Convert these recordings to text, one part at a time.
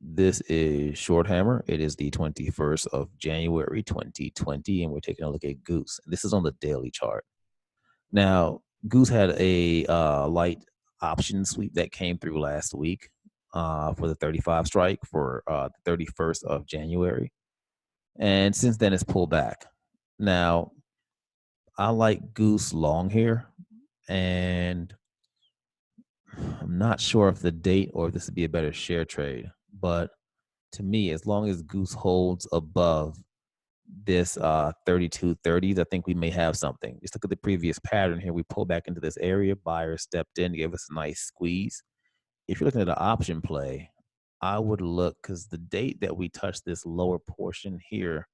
This is Short Hammer. It is the 21st of January 2020, and we're taking a look at Goose. This is on the daily chart. Now, Goose had a light option sweep that came through last week for the 35 strike for the 31st of January. And since then, it's pulled back. Now, I like Goose long here, and I'm not sure if the date or if this would be a better share trade, but to me, as long as Goose holds above this 32.30s, I think we may have something. Just look at the previous pattern here. We pulled back into this area. Buyers stepped in, gave us a nice squeeze. If you're looking at an option play, I would look because the date that we touched this lower portion here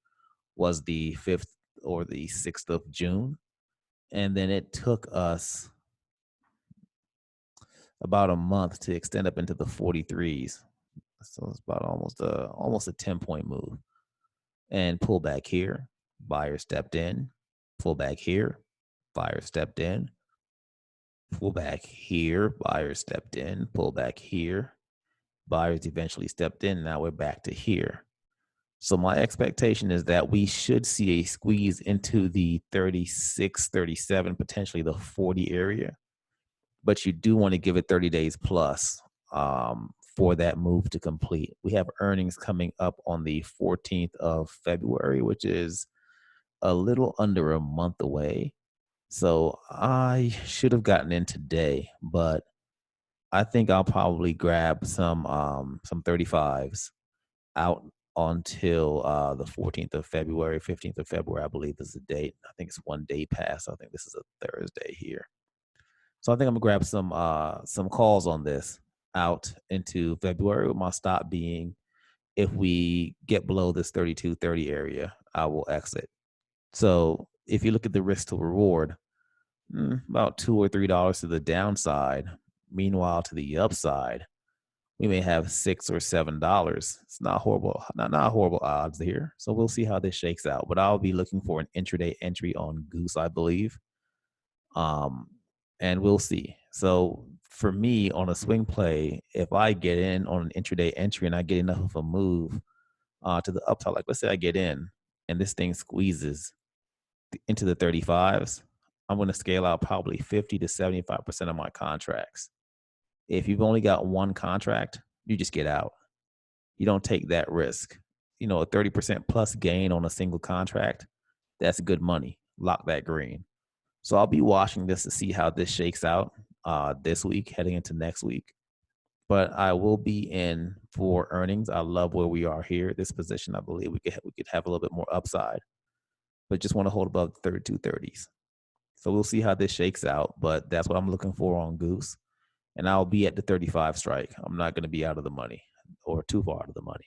was the 5th or the 6th of June. And then it took us about a month to extend up into the 43s. So it's about almost a 10-point move. And pull back here, buyer stepped in, pull back here, buyer stepped in, pull back here, buyer stepped in, pull back here, buyers eventually stepped in. Now we're back to here. So my expectation is that we should see a squeeze into the 36, 37, potentially the 40 area. But you do want to give it 30 days plus for that move to complete. We have earnings coming up on the 14th of February, which is a little under a month away. So I should have gotten in today, but I think I'll probably grab some 35s out until the 14th of February, 15th of February, I believe is the date. I think it's one day past. I think this is a Thursday here. So I think I'm gonna grab some calls on this out into February, with my stop being if we get below this 32.30 area, I will exit. So if you look at the risk to reward, about $2 or $3 to the downside. Meanwhile, to the upside, we may have $6 or $7. It's not horrible, not horrible odds here. So we'll see how this shakes out. But I'll be looking for an intraday entry on Goose, I believe. And we'll see. So for me, on a swing play, if I get in on an intraday entry and I get enough of a move to the upside, like let's say I get in and this thing squeezes into the 35s, I'm going to scale out probably 50 to 75% of my contracts. If you've only got one contract, you just get out. You don't take that risk. A 30% plus gain on a single contract, that's good money. Lock that green. So I'll be watching this to see how this shakes out this week, heading into next week. But I will be in for earnings. I love where we are here. This position, I believe we could have a little bit more upside, but just want to hold above the 32.30s. So we'll see how this shakes out. But that's what I'm looking for on Goose, and I'll be at the 35 strike. I'm not going to be out of the money or too far out of the money.